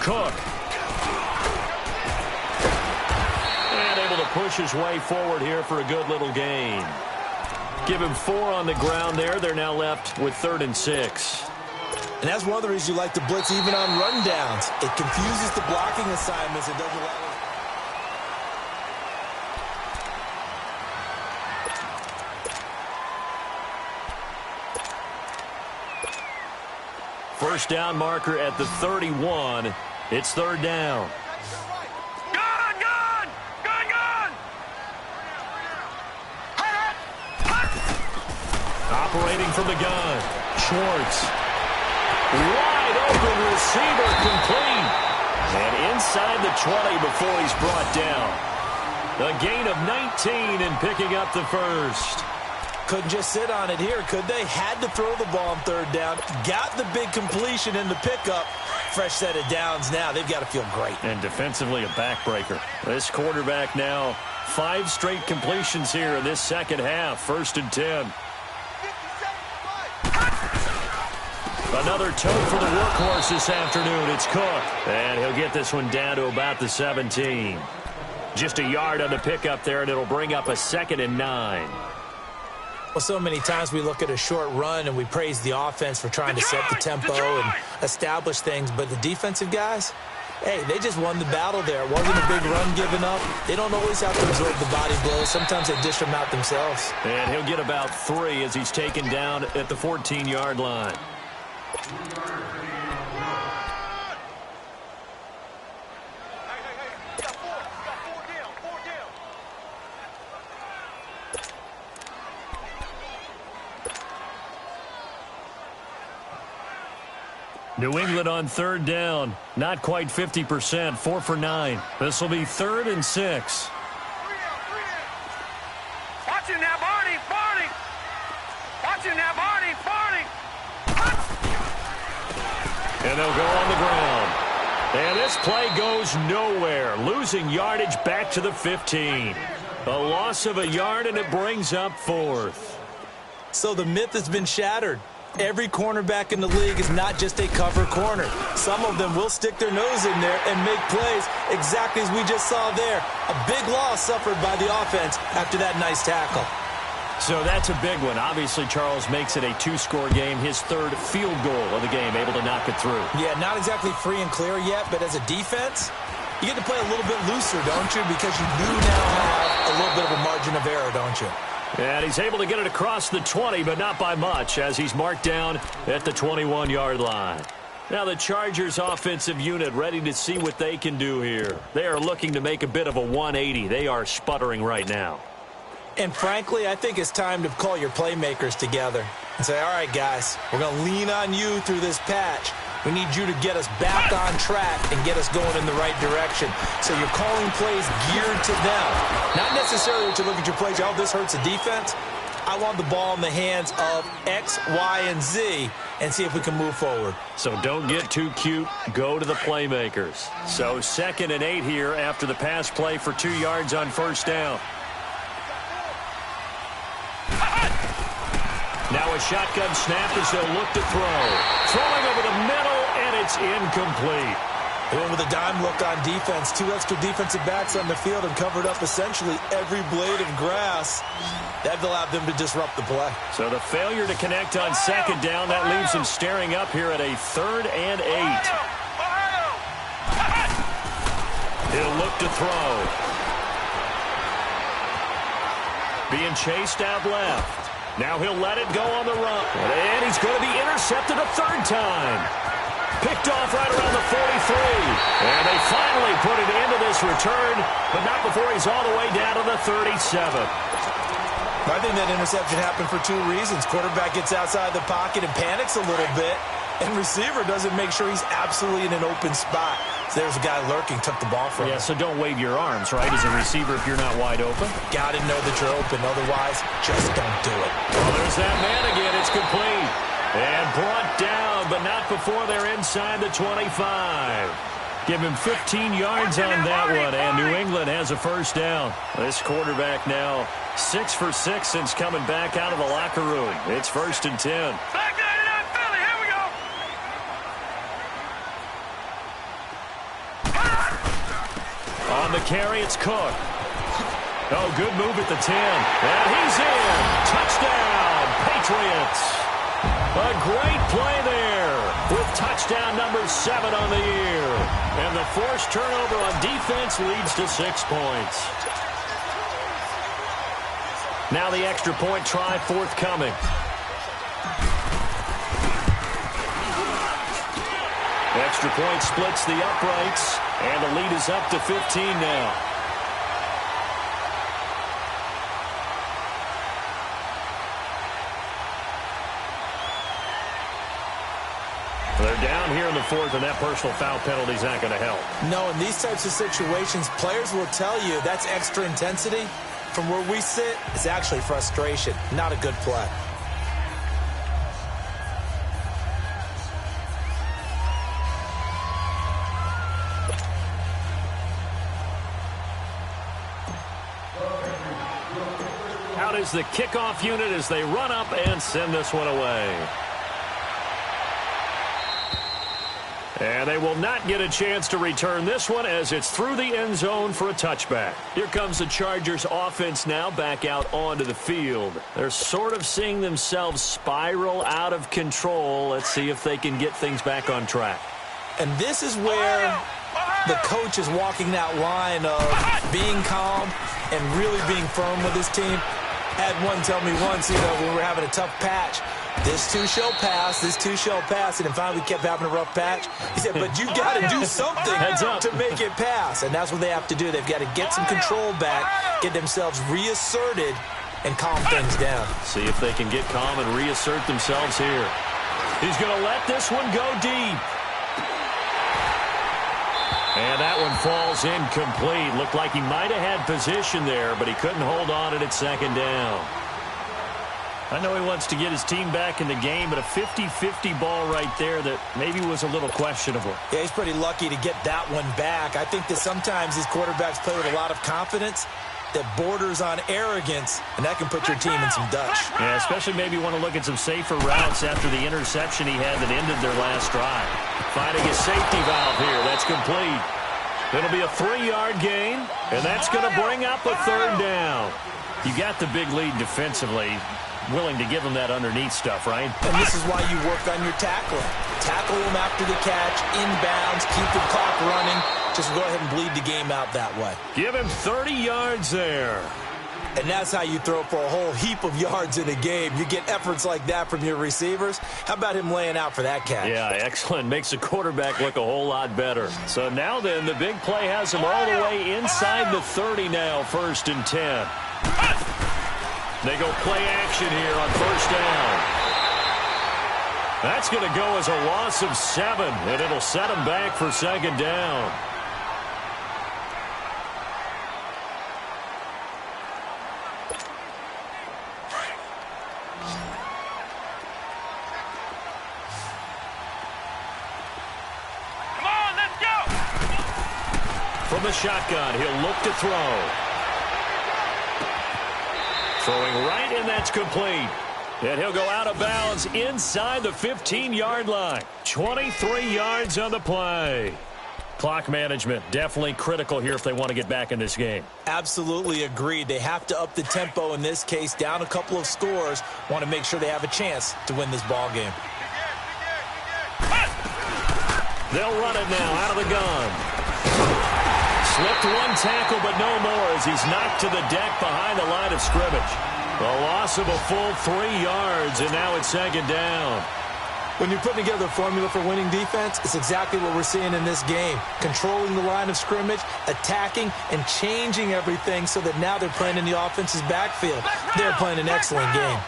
Cook. And able to push his way forward here for a good little gain. Give him 4 on the ground there. They're now left with 3rd and 6. And that's one of the reasons you like to blitz even on rundowns. It confuses the blocking assignments. It doesn't allow them. First down marker at the 31. It's 3rd down. Operating from the gun. Schwartz. Wide open receiver complete. And inside the 20 before he's brought down. A gain of 19 and picking up the first. Couldn't just sit on it here, could they? Had to throw the ball on 3rd down. Got the big completion in the pickup. Fresh set of downs now. They've got to feel great. And defensively a backbreaker. This quarterback now 5 straight completions here in this second half. 1st and 10. Another tote for the workhorse this afternoon. It's Cook. And he'll get this one down to about the 17. Just a yard on the pickup there, and it'll bring up a 2nd and 9. Well, so many times we look at a short run and we praise the offense for trying to set the tempo and establish things. But the defensive guys, hey, they just won the battle there. It wasn't a big run given up. They don't always have to absorb the body blows. Sometimes they dish them out themselves. And he'll get about 3 as he's taken down at the 14-yard line. New England on 3rd down. Not quite 50%. 4 for 9. This will be 3rd and 6. Watch him now, Barney. Barney. Watch him now, Barney. Barney. And they'll go on the ground. And this play goes nowhere. Losing yardage back to the 15. A loss of a yard, and it brings up 4th. So the myth has been shattered. Every cornerback in the league is not just a cover corner. Some of them will stick their nose in there and make plays exactly as we just saw there. A big loss suffered by the offense after that nice tackle. So that's a big one. Obviously, Charles makes it a two-score game, his third field goal of the game, able to knock it through. Yeah, not exactly free and clear yet, but as a defense, you get to play a little bit looser, don't you? Because you do now have a little bit of a margin of error, don't you? And he's able to get it across the 20, but not by much, as he's marked down at the 21-yard line. Now the Chargers offensive unit ready to see what they can do here. They are looking to make a bit of a 180. They are sputtering right now. And frankly, I think it's time to call your playmakers together and say, all right, guys, we're going to lean on you through this patch. We need you to get us back on track and get us going in the right direction. So you're calling plays geared to them. Not necessarily to look at your plays, oh, this hurts the defense. I want the ball in the hands of X, Y, and Z and see if we can move forward. So don't get too cute. Go to the playmakers. So 2nd and 8 here after the pass play for 2 yards on first down. Now a shotgun snap as they'll look to throw. Throwing over the middle, and it's incomplete. They went with a dime look on defense. 2 extra defensive backs on the field and covered up essentially every blade of grass. That allowed them to disrupt the play. So the failure to connect on 2nd down, that leaves him staring up here at a 3rd and 8. He'll look to throw. Being chased out left. Now he'll let it go on the run. And he's going to be intercepted a 3rd time. Picked off right around the 43. And they finally put it into this return, but not before he's all the way down to the 37. I think that interception happened for 2 reasons. Quarterback gets outside the pocket and panics a little bit, and receiver doesn't make sure he's absolutely in an open spot. So there's a guy lurking, took the ball from him. Yeah, so don't wave your arms, right, as a receiver if you're not wide open. Got to know that you're open. Otherwise, just don't do it. Well, there's that man again. It's complete. And brought down, but not before they're inside the 25. Give him 15 yards on that one, and New England has a first down. This quarterback now 6 for 6 since coming back out of the locker room. It's 1st and 10. Back 99 Philly, here we go. On the carry, it's Cook. Oh, good move at the 10. And he's in. Touchdown, Patriots. A great play there with touchdown number 7 on the year. And the forced turnover on defense leads to 6 points. Now the extra point try forthcoming. Extra point splits the uprights, and the lead is up to 15 now. They're down here in the 4th, and that personal foul penalty is not going to help. No, in these types of situations, players will tell you that's extra intensity. From where we sit, it's actually frustration. Not a good play. Out is the kickoff unit as they run up and send this one away. And they will not get a chance to return this one as it's through the end zone for a touchback. Here comes the Chargers offense now back out onto the field. They're sort of seeing themselves spiral out of control. Let's see if they can get things back on track. And this is where the coach is walking that line of being calm and really being firm with his team. Had one tell me once, when we were having a tough patch, this too shall pass, this too shall pass. And then finally we kept having a rough patch. He said, but you got to do something to make it pass. And that's what they have to do. They've got to get some control back, get themselves reasserted, and calm things down. See if they can get calm and reassert themselves here. He's going to let this one go deep. And that one falls incomplete. Looked like he might have had position there, but he couldn't hold on at 2nd down. I know he wants to get his team back in the game, but a 50-50 ball right there that maybe was a little questionable. Yeah, he's pretty lucky to get that one back. I think that sometimes these quarterbacks play with a lot of confidence, that borders on arrogance, and that can put your team in some dutch. Yeah, especially maybe you want to look at some safer routes after the interception he had that ended their last drive. Finding a safety valve here. That's complete. It'll be a 3-yard gain, and that's going to bring up a 3rd down. You got the big lead defensively. Willing to give them that underneath stuff, right? And this is why you work on your tackling. Tackle them after the catch, inbounds, keep the clock running. Just go ahead and bleed the game out that way. Give him 30 yards there. And that's how you throw for a whole heap of yards in a game. You get efforts like that from your receivers. How about him laying out for that catch? Yeah, excellent. Makes the quarterback look a whole lot better. So now then, the big play has him all the way inside the 30 now, 1st and 10. They go play action here on 1st down. That's going to go as a loss of 7, and it'll set them back for 2nd down. Come on, let's go! From the shotgun, he'll look to throw. Throwing right, and that's complete. And he'll go out of bounds inside the 15-yard line. 23 yards on the play. Clock management, definitely critical here if they want to get back in this game. Absolutely agreed. They have to up the tempo in this case, down a couple of scores. Want to make sure they have a chance to win this ball game. They'll run it now out of the gun. Slipped one tackle, but no more as he's knocked to the deck behind the line of scrimmage. A loss of a full 3 yards, and now it's 2nd down. When you're putting together a formula for winning defense, it's exactly what we're seeing in this game. Controlling the line of scrimmage, attacking, and changing everything so that now they're playing in the offense's backfield. They're playing an excellent game.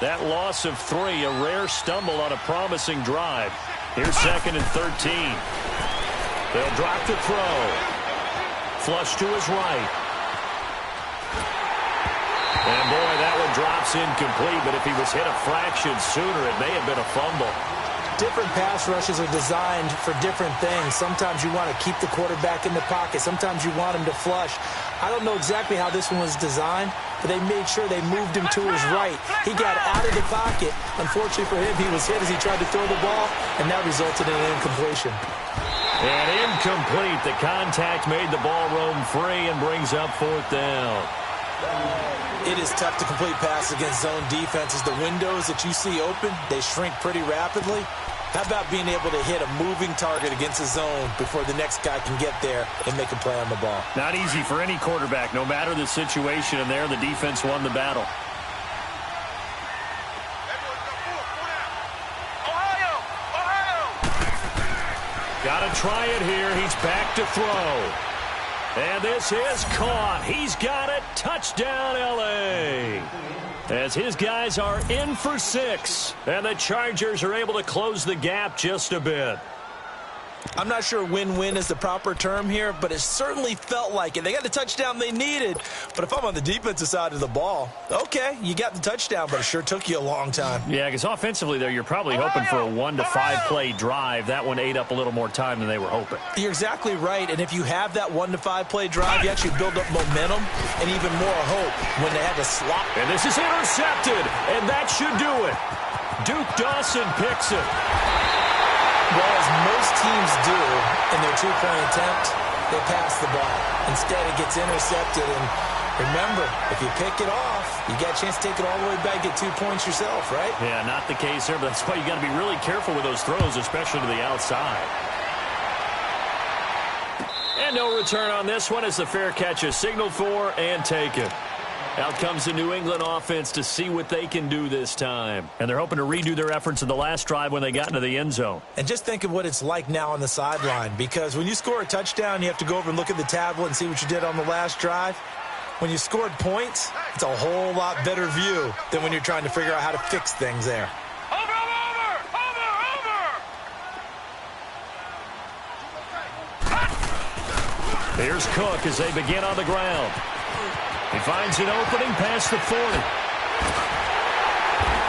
That loss of 3, a rare stumble on a promising drive. Here's 2nd and 13. They'll drop to throw. Flush to his right. And boy, that one drops incomplete, but if he was hit a fraction sooner, it may have been a fumble. Different pass rushes are designed for different things. Sometimes you want to keep the quarterback in the pocket. Sometimes you want him to flush. I don't know exactly how this one was designed, but they made sure they moved him to his right. He got out of the pocket. Unfortunately for him, he was hit as he tried to throw the ball, and that resulted in an incompletion. And incomplete. The contact made the ball roam free and brings up 4th down. It is tough to complete pass against zone defenses. The windows that you see open, they shrink pretty rapidly. How about being able to hit a moving target against a zone before the next guy can get there and make a play on the ball? Not easy for any quarterback. No matter the situation, and there the defense won the battle. Got to try it here. He's back to throw. And this is caught. He's got it. Touchdown, L.A. As his guys are in for 6. And the Chargers are able to close the gap just a bit. I'm not sure win-win is the proper term here, but it certainly felt like it. They got the touchdown they needed, but if I'm on the defensive side of the ball, okay, you got the touchdown, but it sure took you a long time. Yeah, because offensively, there, you're probably hoping for a 1 to 5 play drive. That one ate up a little more time than they were hoping. You're exactly right, and if you have that 1 to 5 play drive, you actually build up momentum and even more hope when they had to slot. And this is intercepted, and that should do it. Duke Dawson picks it. Well, as most teams do in their 2-point attempt, they pass the ball. Instead, it gets intercepted. And remember, if you pick it off, you got a chance to take it all the way back, get 2 points yourself, right? Yeah, not the case there, but that's why you got to be really careful with those throws, especially to the outside. And no return on this one as the fair catch is signaled for and taken. Out comes the New England offense to see what they can do this time. And they're hoping to redo their efforts in the last drive when they got into the end zone. And just think of what it's like now on the sideline, because when you score a touchdown, you have to go over and look at the tablet and see what you did on the last drive. When you scored points, it's a whole lot better view than when you're trying to figure out how to fix things there. Here's Cook as they begin on the ground. He finds an opening past the 40.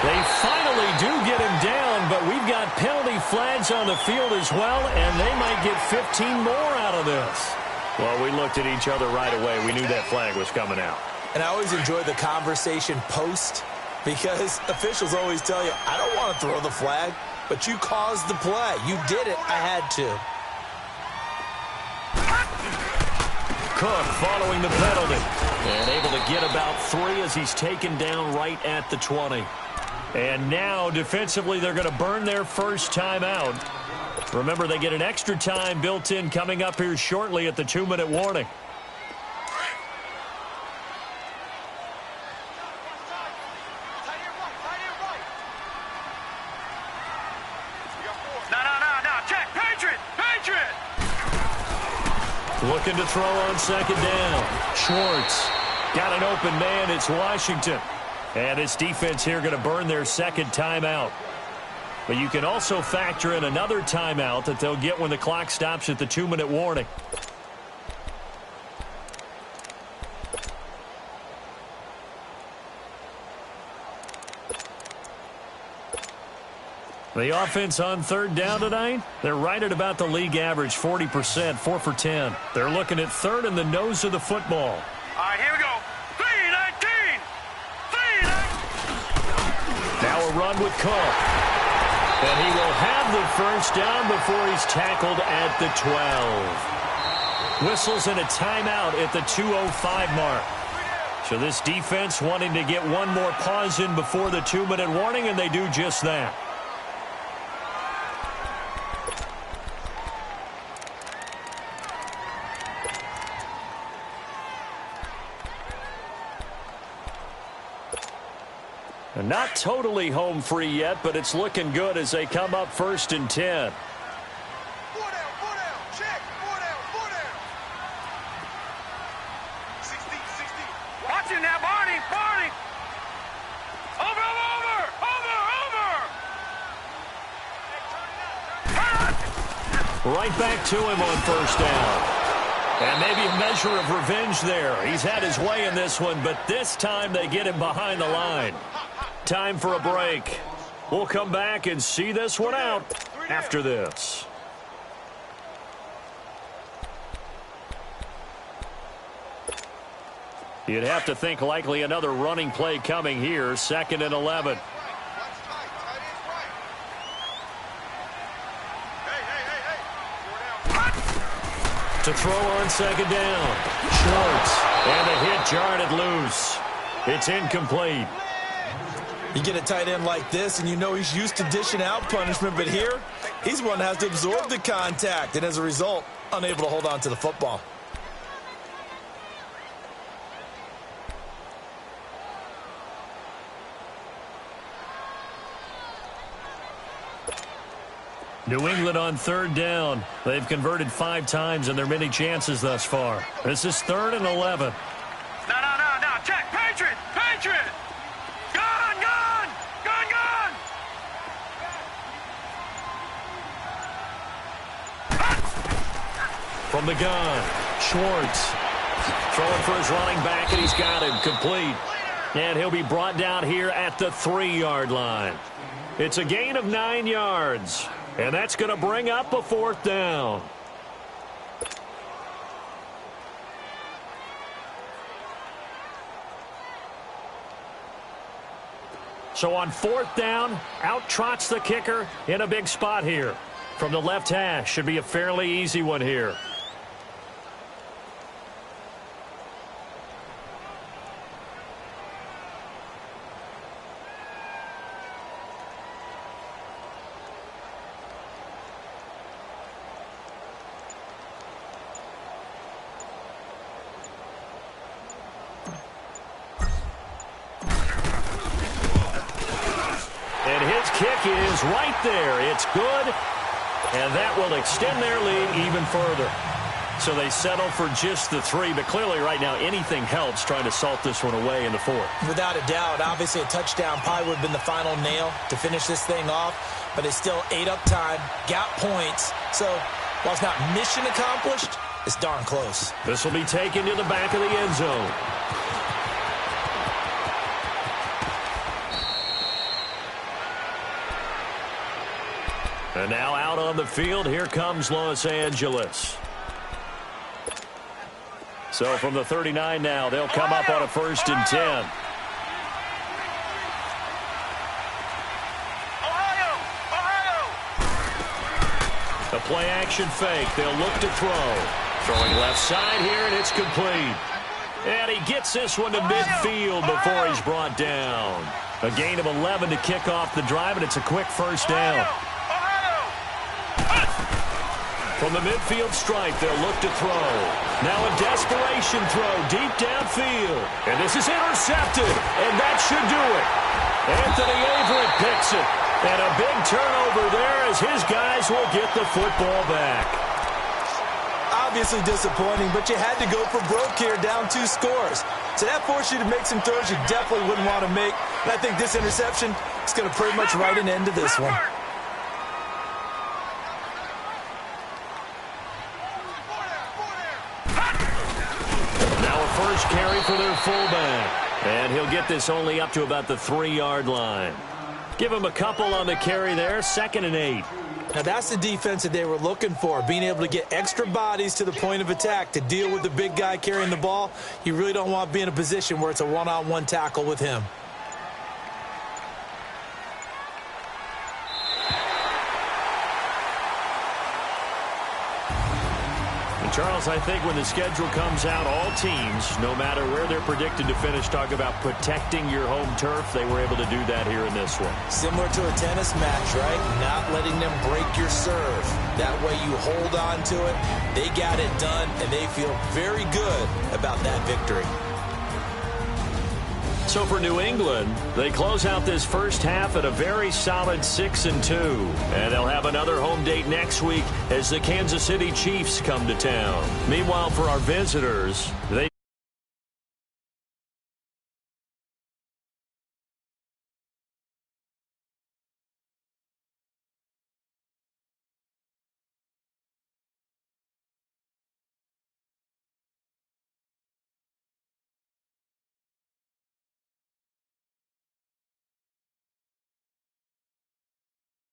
They finally do get him down, but we've got penalty flags on the field as well, and they might get 15 more out of this. Well, we looked at each other right away. We knew that flag was coming out. And I always enjoy the conversation post because officials always tell you, I don't want to throw the flag, but you caused the play. You did it. I had to. Cook following the penalty. And able to get about 3 as he's taken down right at the 20. And now, defensively, they're going to burn their first timeout. Remember, they get an extra time built in coming up here shortly at the 2-minute warning. No. Check. Patriot. Looking to throw on second down. Schwartz got an open man. It's Washington. And this defense here going to burn their second timeout. But you can also factor in another timeout that they'll get when the clock stops at the 2-minute warning. The offense on third down tonight, they're right at about the league average, 40%, 4 for 10. They're looking at third in the nose of the football. All right, here we go. 3-19. Now a run with Cook. And he will have the first down before he's tackled at the 12. Whistles and a timeout at the 2:05 mark. So this defense wanting to get one more pause in before the 2-minute warning, and they do just that. And not totally home free yet, but it's looking good as they come up 1st and 10. 4 down. Check. 4 down. 60. Watch him now, Barney. Over. Right back to him on first down. And maybe a measure of revenge there. He's had his way in this one, but this time they get him behind the line. Time for a break. We'll come back and see this one out after this. You'd have to think likely another running play coming here, 2nd and 11. To throw on second down. Schwartz. And a hit jarred it loose. It's incomplete. You get a tight end like this, and you know he's used to dishing out punishment, but here, he's one that has to absorb the contact, and as a result, unable to hold on to the football. New England on third down. They've converted 5 times in their many chances thus far. This is 3rd and 11. No. Check. Patriot. Gun. From the gun, Schwartz throwing for his running back, and he's got him complete. And he'll be brought down here at the 3-yard line. It's a gain of 9 yards, and that's going to bring up a 4th down. So on 4th down, out trots the kicker in a big spot here. From the left hash, should be a fairly easy one here. And his kick is right there. It's good. And that will extend their lead even further. So they settle for just the 3, but clearly right now anything helps trying to salt this one away in the 4th. Without a doubt, obviously a touchdown probably would have been the final nail to finish this thing off, but it's still ate up time, got points. So while it's not mission accomplished, it's darn close. This will be taken to the back of the end zone. And now out on the field, here comes Los Angeles. So from the 39 now, they'll come up on a 1st and 10. A play-action fake. They'll look to throw. Throwing left side here, and it's complete. And he gets this one to midfield before he's brought down. A gain of 11 to kick off the drive, and it's a quick 1st down. From the midfield stripe, they'll look to throw. Now a desperation throw deep downfield. And this is intercepted, and that should do it. Anthony Averett picks it. And a big turnover there as his guys will get the football back. Obviously disappointing, but you had to go for broke here, down 2 scores. So that forced you to make some throws you definitely wouldn't want to make. And I think this interception is going to pretty much write an end to this one. Now a first carry for their fullback. And he'll get this only up to about the 3-yard line. Give him a couple on the carry there, 2nd and 8. Now that's the defense that they were looking for, being able to get extra bodies to the point of attack to deal with the big guy carrying the ball. You really don't want to be in a position where it's a one-on-one tackle with him. Charles, I think when the schedule comes out, all teams, no matter where they're predicted to finish, talk about protecting your home turf. They were able to do that here in this one. Similar to a tennis match, right? Not letting them break your serve. That way you hold on to it. They got it done, and they feel very good about that victory. So for New England, they close out this first half at a very solid 6-2. And they'll have another home date next week as the Kansas City Chiefs come to town. Meanwhile, for our visitors, they